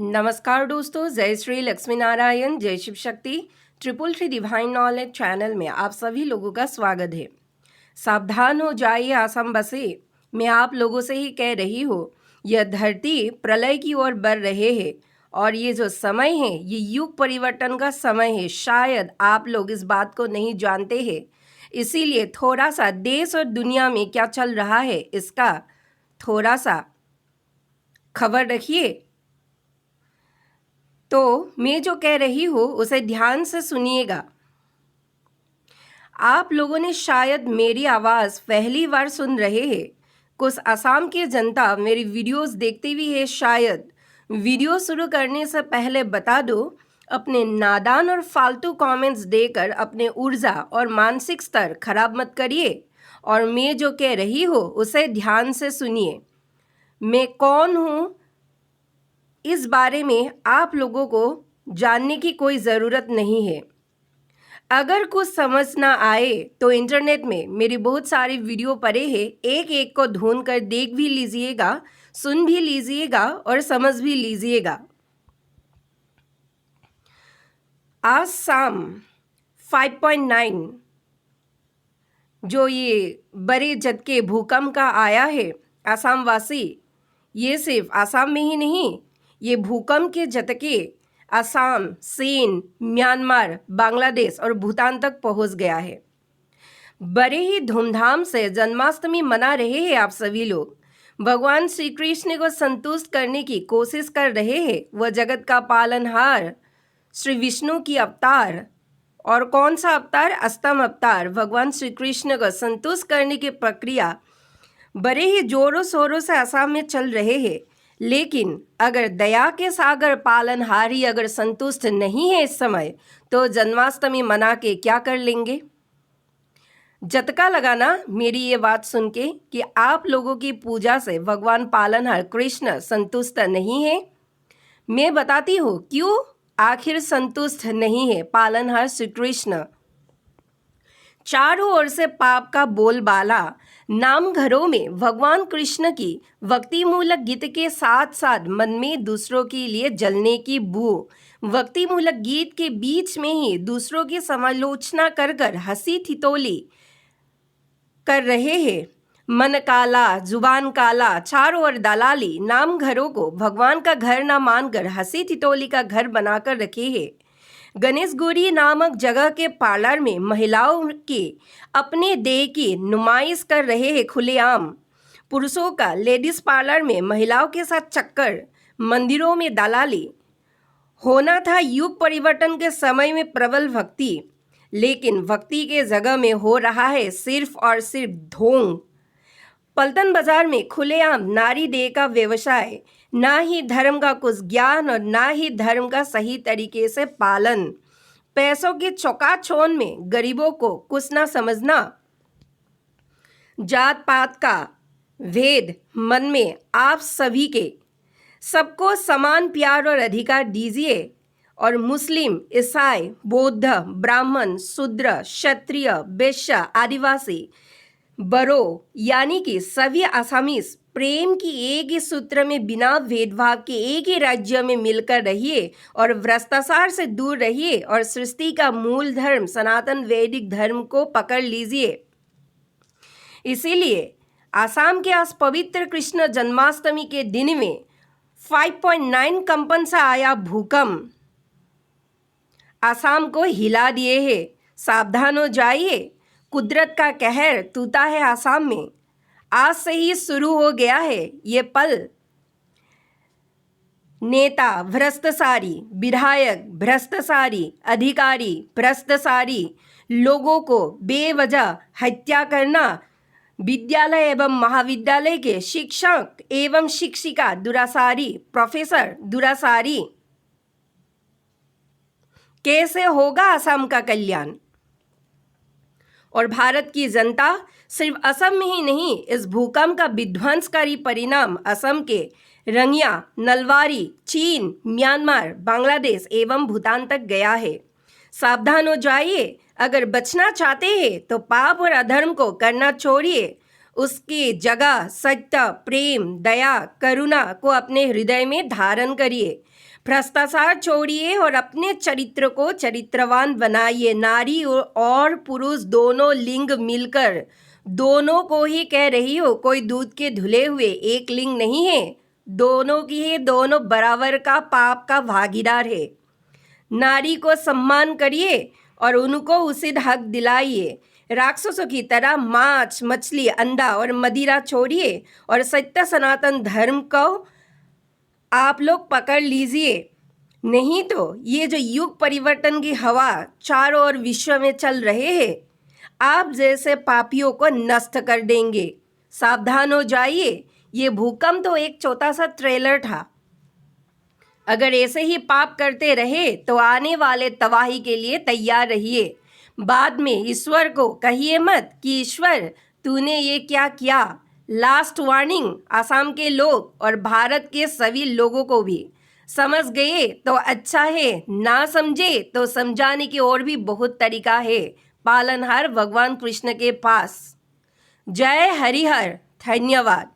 नमस्कार दोस्तों, जय श्री लक्ष्मी नारायण, जय Shiv Shakti. 333 divine knowledge channel में आप सभी लोगों का स्वागत है। सावधान हो जाइए आसम बसे, मैं आप लोगों से ही कह रही हूँ। यह धरती प्रलय की ओर बढ़ रहे है और ये जो समय है ये युग परिवर्तन का समय है। शायद आप लोग इस बात को नहीं जानते हैं, इसीलिए थोड़ा सा देश और दुनिया में क्या चल रहा है इसका थोड़ा सा खबर रखिए। तो मैं जो कह रही हूँ उसे ध्यान से सुनिएगा। आप लोगों ने शायद मेरी आवाज़ पहली बार सुन रहे हैं। कुछ असम की जनता मेरी वीडियोस देखती भी है शायद। वीडियो शुरू करने से पहले बता दो, अपने नादान और फालतू कमेंट्स देकर अपने ऊर्जा और मानसिक स्तर खराब मत करिए और मैं जो कह रही हूँ उसे ध्यान से सुनिए। मैं कौन हूँ इस बारे में आप लोगों को जानने की कोई ज़रूरत नहीं है। अगर कुछ समझ ना आए तो इंटरनेट में मेरी बहुत सारी वीडियो पड़े हैं, एक एक को ढूंढ कर देख भी लीजिएगा, सुन भी लीजिएगा और समझ भी लीजिएगा। आज शाम 5.9 जो ये बड़े झटके भूकंप का आया है असम वासी, ये सिर्फ असम में ही नहीं, ये भूकंप के झटके असम, चीन, म्यांमार, बांग्लादेश और भूटान तक पहुंच गया है। बड़े ही धूमधाम से जन्माष्टमी मना रहे हैं आप सभी लोग। भगवान श्री कृष्ण को संतुष्ट करने की कोशिश कर रहे हैं। वह जगत का पालनहार श्री विष्णु की अवतार, और कौन सा अवतार? अष्टम अवतार। भगवान श्री कृष्ण को संतुष्ट करने की प्रक्रिया बड़े ही जोरों शोरों से असम में चल रहे हैं। लेकिन अगर दया के सागर पालनहारी अगर संतुष्ट नहीं है इस समय, तो जन्माष्टमी मना के क्या कर लेंगे? झटका लगाना मेरी ये बात सुन के कि आप लोगों की पूजा से भगवान पालनहार कृष्ण संतुष्ट नहीं है। मैं बताती हूँ क्यों आखिर संतुष्ट नहीं है पालनहार श्री कृष्ण। चारों ओर से पाप का बोलबाला, नाम घरों में भगवान कृष्ण की भक्ति मूलक गीत के साथ साथ मन में दूसरों के लिए जलने की बू, भक्ति मूलक गीत के बीच में ही दूसरों की समालोचना कर कर हंसी ठिठोली कर रहे हैं। मन काला, जुबान काला, चारों ओर दलाली, नाम घरों को भगवान का घर ना मानकर हंसी ठिठोली का घर बनाकर रखे हैं। गणेश गुरी नामक जगह के पार्लर में महिलाओं के अपने देह की नुमाइश कर रहे हैं खुलेआम। पुरुषों का लेडीज पार्लर में महिलाओं के साथ चक्कर, मंदिरों में दलाली। होना था युग परिवर्तन के समय में प्रबल भक्ति, लेकिन भक्ति के जगह में हो रहा है सिर्फ और सिर्फ ढोंग। पलटन बाजार में खुलेआम नारी देह का व्यवसाय, ना ही धर्म का कुछ ज्ञान और ना ही धर्म का सही तरीके से पालन। पैसों की चौकाचौंध में गरीबों को कुछ ना समझना। जात पात का भेद मन में आप सभी के, सबको समान प्यार और अधिकार दीजिए। और मुस्लिम, ईसाई, बौद्ध, ब्राह्मण, शूद्र, क्षत्रिय, वैश्य, आदिवासी, बरो यानी कि सभी आसामीज प्रेम की एक ही सूत्र में बिना भेदभाव के एक ही राज्य में मिलकर रहिए और भ्रष्टाचार से दूर रहिए और सृष्टि का मूल धर्म सनातन वैदिक धर्म को पकड़ लीजिए। इसीलिए आसाम के आज पवित्र कृष्ण जन्माष्टमी के दिन में 5.9 कंपन से आया भूकंप आसाम को हिला दिए है। सावधान हो जाइए, कुदरत का कहर टूटा है आसाम में। आज से ही शुरू हो गया है ये पल। नेता भ्रष्टाचारी, विधायक भ्रष्टाचारी, अधिकारी भ्रष्टाचारी, लोगों को बेवजह हत्या करना, विद्यालय एवं महाविद्यालय के शिक्षक एवं शिक्षिका दुराचारी, प्रोफेसर दुराचारी। कैसे होगा असम का कल्याण? और भारत की जनता सिर्फ असम में ही नहीं, इस भूकंप का विध्वंसकारी परिणाम असम के रंगिया, नलवारी, चीन, म्यांमार, बांग्लादेश एवं भूटान तक गया है। सावधान हो जाइए। अगर बचना चाहते हैं तो पाप और अधर्म को करना छोड़िए, उसकी जगह सत्य, प्रेम, दया, करुणा को अपने हृदय में धारण करिए। भ्रष्टाचार छोड़िए और अपने चरित्र को चरित्रवान बनाइए। नारी और पुरुष दोनों लिंग मिलकर दोनों को ही कह रही हो, कोई दूध के धुले हुए एक लिंग नहीं है, दोनों की है, दोनों बराबर का पाप का भागीदार है। नारी को सम्मान करिए और उनको उचित हक दिलाइए। राक्षसों की तरह मांस, मछली, अंडा और मदिरा छोड़िए और सत्य सनातन धर्म को आप लोग पकड़ लीजिए। नहीं तो ये जो युग परिवर्तन की हवा चारों ओर विश्व में चल रहे हैं, आप जैसे पापियों को नष्ट कर देंगे। सावधान हो जाइए। ये भूकंप तो एक छोटा सा ट्रेलर था। अगर ऐसे ही पाप करते रहे तो आने वाले तबाही के लिए तैयार रहिए। बाद में ईश्वर को कहिए मत कि ईश्वर तूने ये क्या किया। लास्ट वार्निंग आसाम के लोग और भारत के सभी लोगों को भी। समझ गए तो अच्छा है, ना समझे तो समझाने की और भी बहुत तरीका है पालनहार भगवान कृष्ण के पास। जय हरिहर। धन्यवाद।